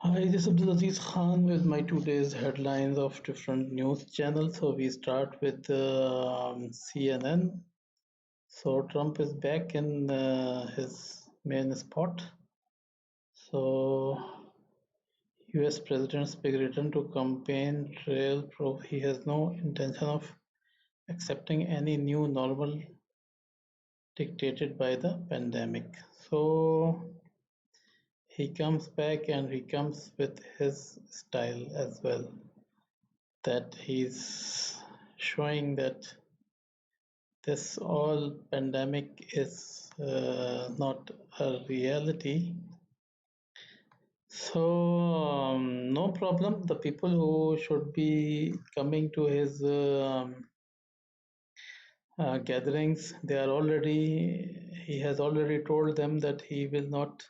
Hi, this is Abdul Aziz Khan with my today's headlines of different news channels. So we start with CNN. So Trump is back in his main spot. So U.S. President's big return to campaign trail prove he has no intention of accepting any new normal dictated by the pandemic. So he comes back and he comes with his style as well. That he's showing that this all pandemic is not a reality. So no problem. The people who should be coming to his gatherings, they are already. He has already told them that he will not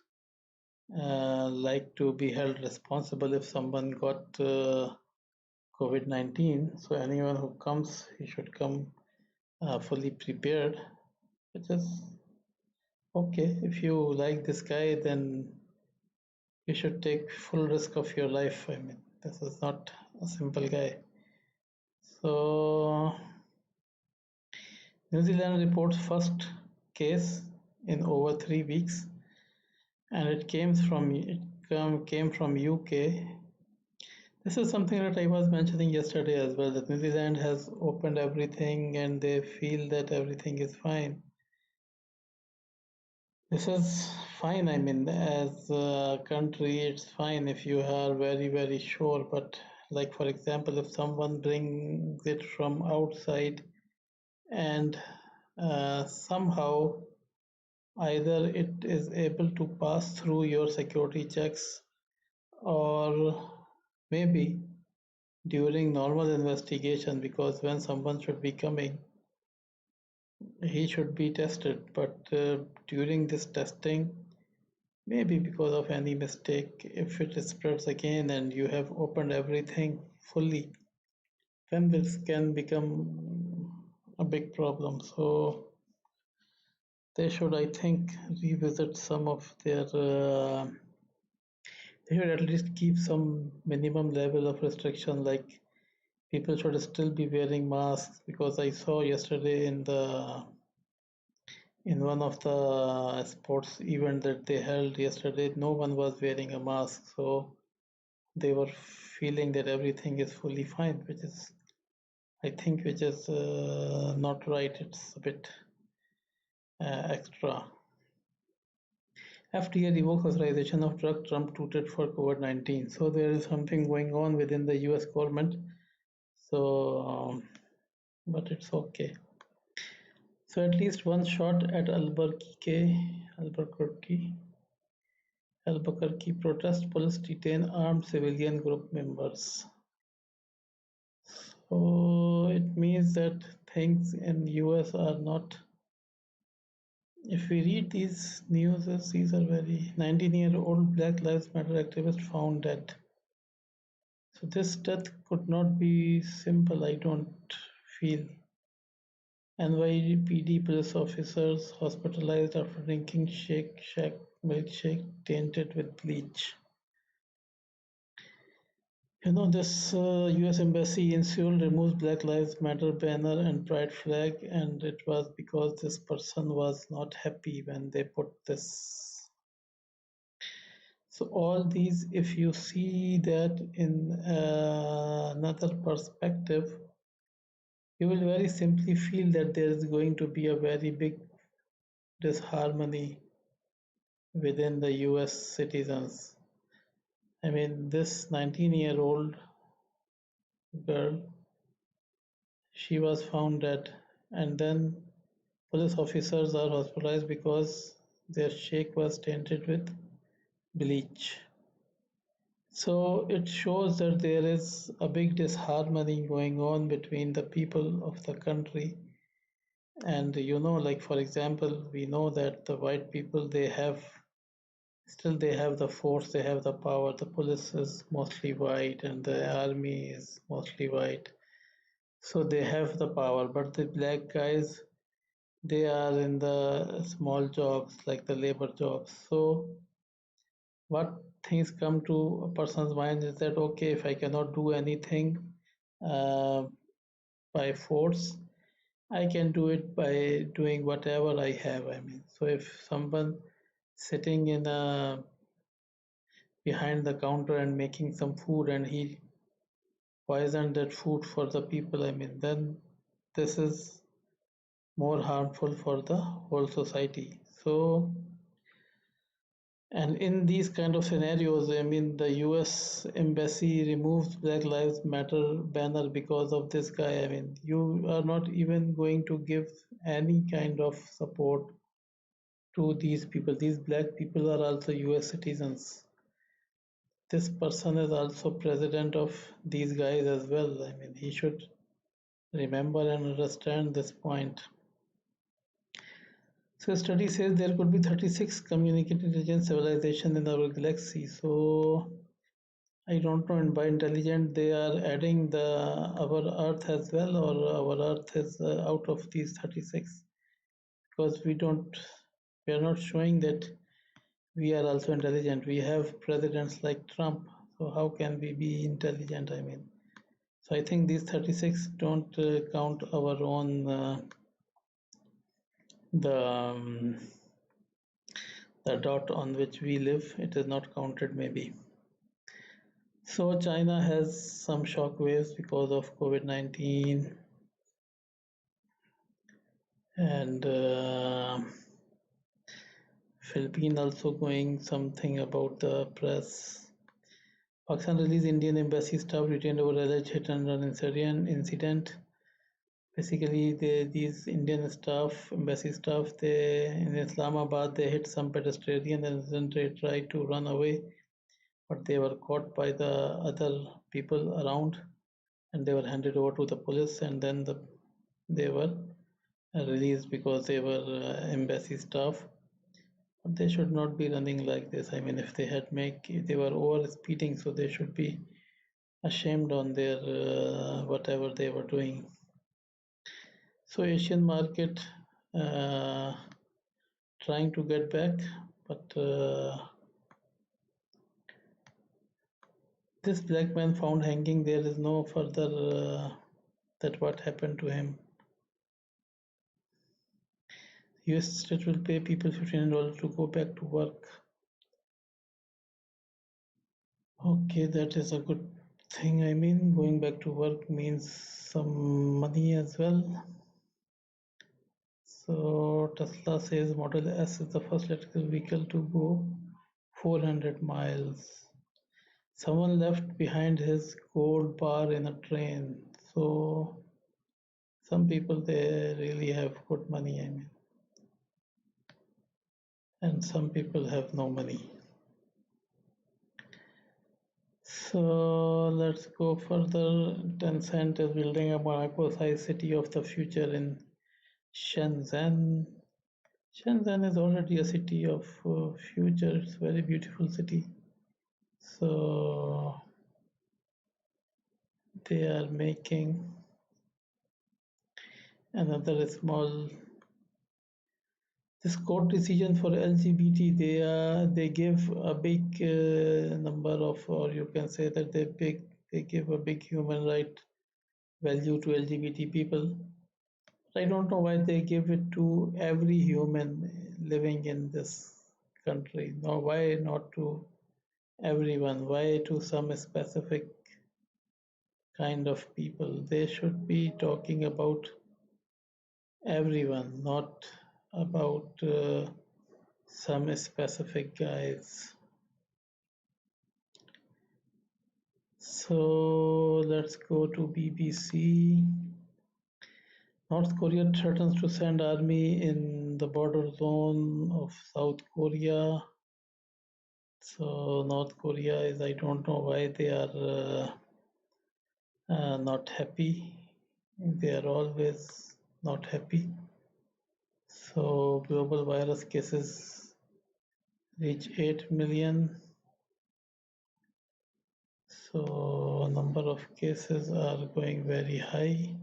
like to be held responsible if someone got COVID-19. So anyone who comes, he should come fully prepared, which is okay. If you like this guy, then you should take full risk of your life. I mean, this is not a simple guy. So, New Zealand reports first case in over 3 weeks, and it came from UK. This is something that I was mentioning yesterday as well. That New Zealand has opened everything, and they feel that everything is fine. This is fine. I mean, as a country, it's fine if you are very, very sure. But, like, for example, if someone brings it from outside and somehow either it is able to pass through your security checks, or maybe during normal investigation, because when someone should be coming, he should be tested. But during this testing, maybe because of any mistake, if it spreads again and you have opened everything fully, then this can become a big problem. So they should, I think, revisit some of their. They should at least keep some minimum level of restriction, like people should still be wearing masks, because I saw yesterday in one of the sports event that they held yesterday, no one was wearing a mask. So they were feeling that everything is fully fine, which is, I think, which is not right. It's a bit extra. FDA revokes authorization of drug Trump touted for COVID-19. So there is something going on within the US government. So, but it's okay. So at least one shot at Albuquerque protest. Police detain armed civilian group members. So it means that things in US are not. If we read these news, these are very 19-year-old Black Lives Matter activist found dead. So this death could not be simple, I don't feel. NYPD police officers hospitalized after drinking Shake Shack milkshake tainted with bleach. This US Embassy in Seoul removes Black Lives Matter banner and pride flag, and it was because this person was not happy when they put this. So all these, if you see that in another perspective, you will very simply feel that there is going to be a very big disharmony within the US citizens. I mean, this 19-year-old girl, she was found dead, and then police officers are hospitalized because their shake was tainted with bleach. So it shows that there is a big disharmony going on between the people of the country. And like, for example, we know that the white people, they have the force, they have the power. The police is mostly white and the army is mostly white. So they have the power, but the black guys, they are in the small jobs like the labor jobs. So what things come to a person's mind is that okay, if I cannot do anything uh, by force, I can do it by doing whatever I have. I mean, so if someone sitting in a behind the counter and making some food and he poisoned that food for the people, I mean, then this is more harmful for the whole society. So, and in these kind of scenarios, I mean, the US embassy removes Black Lives Matter banner because of this guy. I mean, you are not even going to give any kind of support to these people. These black people are also US citizens. This person is also president of these guys as well. I mean, he should remember and understand this point. So study says there could be 36 communicating intelligent civilization in our galaxy. So I don't know, and by intelligent they are adding the our Earth as well, or our Earth is out of these 36, because we are not showing that we are also intelligent. We have presidents like Trump, so how can we be intelligent? I mean, so I think these 36 don't count our own the um, the dot on which we live. It is not counted maybe. So China has some shock waves because of COVID-19, and Philippines also going something about the press. Pakistan released Indian embassy staff retained over alleged hit and run incident. Basically, these Indian staff, embassy staff, they in Islamabad they hit some pedestrian and then they tried to run away, but they were caught by the other people around and they were handed over to the police, and then they were released because they were embassy staff. But they should not be running like this. I mean, if they were over speeding, so they should be ashamed on their whatever they were doing. So Asian market uh, trying to get back, but this black man found hanging. There is no further that what happened to him. US state will pay people $1,500 to go back to work. Okay, that is a good thing. I mean, going back to work means some money as well. So Tesla says Model S is the first electrical vehicle to go 400 miles. Someone left behind his gold bar in a train. So some people they really have good money, I mean, and some people have no money. So let's go further. Tencent is building a Monaco-sized city of the future in Shenzhen. Shenzhen is already a city of future. It's a very beautiful city. So they are making another small this court decision for LGBT. They give a big number of, or you can say that they give a big human right value to LGBT people. I don't know why they give it to every human living in this country. No, why not to everyone? Why to some specific kind of people? They should be talking about everyone, not about some specific guys. So let's go to BBC. North Korea threatens to send army in the border zone of South Korea. So North Korea is, I don't know why they are not happy. They are always not happy. So global virus cases reach 8 million. So number of cases are going very high,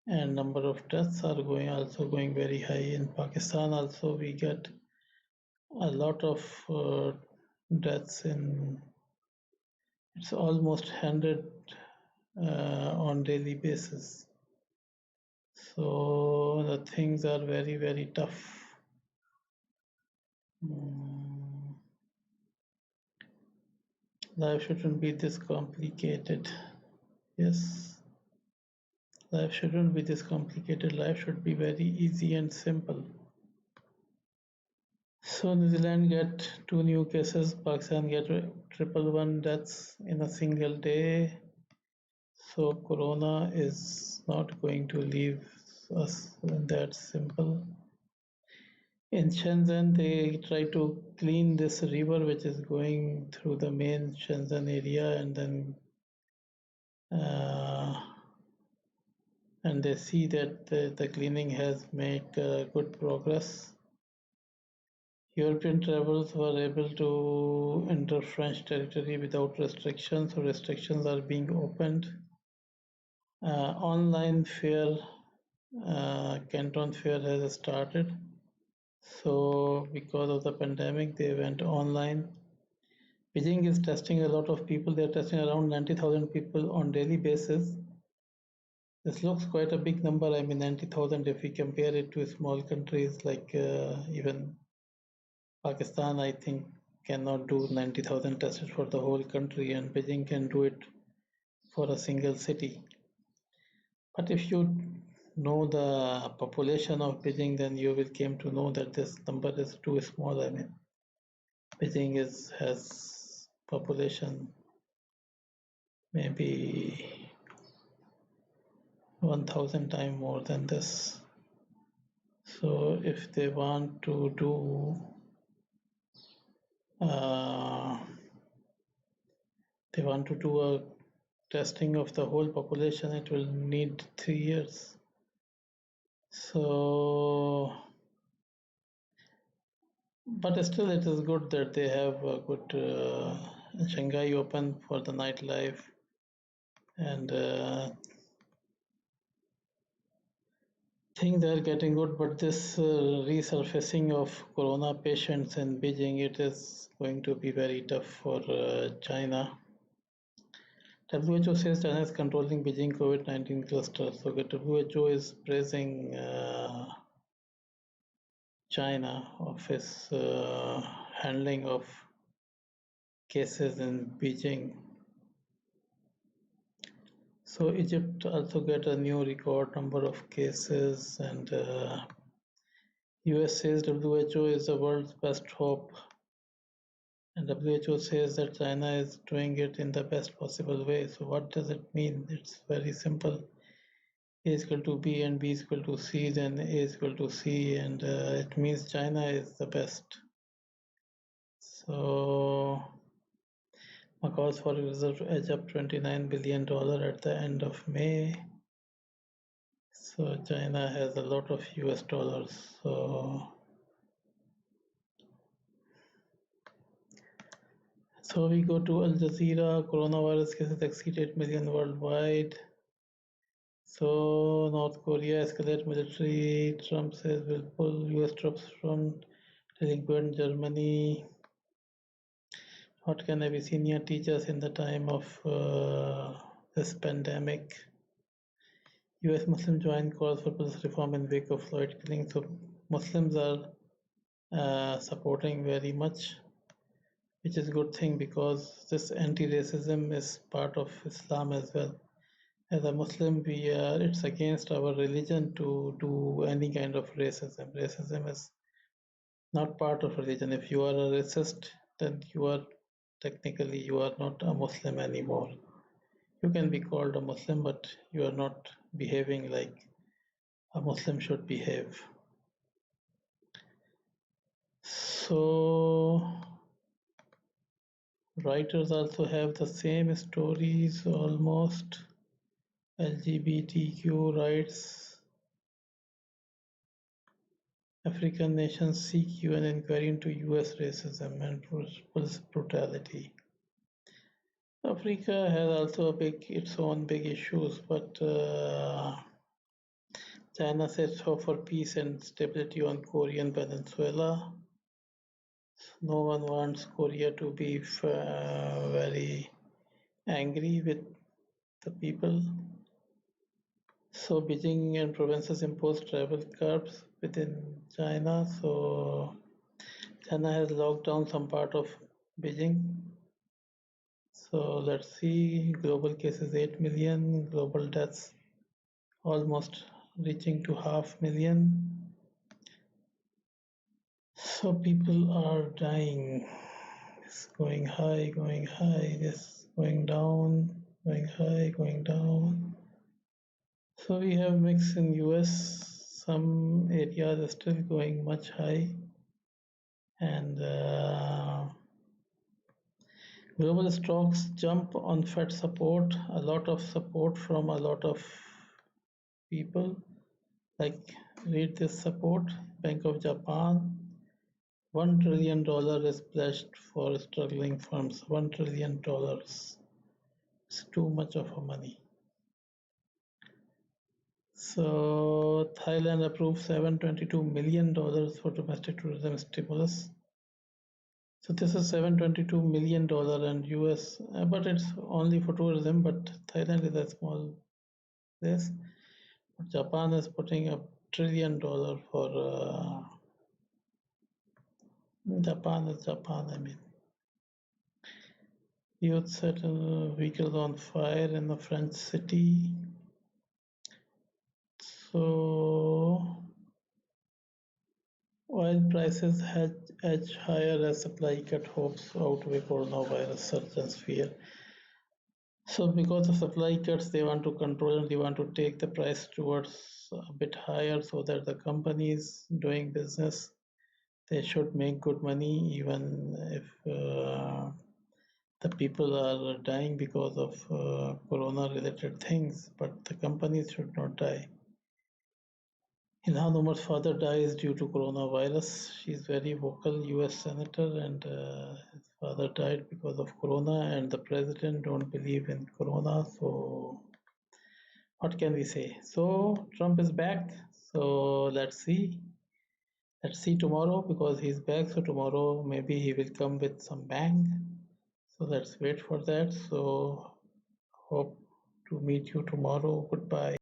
and number of deaths are going very high. In Pakistan also we get a lot of deaths in it's almost 100 on daily basis. So the things are very, very tough. Mm, Life shouldn't be this complicated. Yes, life shouldn't be this complicated. Life should be very easy and simple. So New Zealand get 2 new cases, Pakistan get triple one deaths in a single day. So Corona is not going to leave us that simple. In Shenzhen, they try to clean this river which is going through the main Shenzhen area, uh, and they see that the cleaning has made good progress. European travelers were able to enter French territory without restrictions, so restrictions are being opened. Online fair, Canton Fair has started. So because of the pandemic, they went online. Beijing is testing a lot of people. They're testing around 90,000 people on daily basis. This looks quite a big number. I mean, 90,000 if we compare it to small countries like even Pakistan, I think, cannot do 90,000 tests for the whole country, and Beijing can do it for a single city. But if you know the population of Beijing, then you will came to know that this number is too small. I mean, Beijing has population maybe 1,000 times more than this. So if they want to do uh, a testing of the whole population, it will need 3 years. So, but still, it is good that they have a good Shanghai open for the nightlife, and things are getting good. But this resurfacing of corona patients in Beijing, it is going to be very tough for China. WHO says China is controlling Beijing COVID-19 cluster. So the WHO is praising China of its handling of cases in Beijing. So Egypt also get a new record number of cases, and US says WHO is the world's best hope, and WHO says that China is doing it in the best possible way. So what does it mean? It's very simple. A is equal to B and B is equal to C, then A is equal to C, and it means China is the best. So Macau's foreign reserve edged up $29 billion at the end of May. So China has a lot of US dollars. So we go to Al Jazeera. Coronavirus cases exceed 8 million worldwide. So North Korea escalate military. Trump says will pull US troops from delinquent Germany. What can Abyssinia teach us in the time of this pandemic? US Muslims join calls for police reform in wake of Floyd killing. So Muslims are supporting very much, which is a good thing because this anti-racism is part of Islam as well. As a Muslim, it's against our religion to do any kind of racism. Racism is not part of religion. If you are a racist, then technically you are not a Muslim anymore. You can be called a Muslim, but you are not behaving like a Muslim should behave. So writers also have the same stories almost. LGBTQ rights. African nations seek UN inquiry into US racism and police brutality. Africa has also its own big issues, but China sets hope for peace and stability on Korean Peninsula. No one wants Korea to be very angry with the people. So Beijing and provinces impose travel curbs within China. So China has locked down some part of Beijing. So let's see, global cases 8 million, global deaths almost reaching to 500,000. So people are dying. It's going high, this going down, going high, going down. So we have mix in US. Some areas are still going much high, and global stocks jump on Fed support. A lot of support from a lot of people. Like read this support. Bank of Japan. $1 trillion is pledged for struggling firms. $1 trillion. It's too much of a money. So Thailand approved $722 million for domestic tourism stimulus. So this is $722 million and US, but it's only for tourism. But Thailand is a small place. But Japan is putting $1 trillion for Japan is Japan. I mean, youth set vehicles on fire in a French city. So oil prices edge higher as supply cut hopes outweigh coronavirus surge and fear. So because of supply cuts, they want to control and they want to take the price towards a bit higher so that the companies doing business, they should make good money even if the people are dying because of corona related things, but the companies should not die. Ilhan Omar's father dies due to coronavirus. She's very vocal US senator, and his father died because of corona, and the president don't believe in corona. So what can we say? So Trump is back. So let's see. Let's see tomorrow because he's back. So tomorrow maybe he will come with some bang. So let's wait for that. So hope to meet you tomorrow. Goodbye.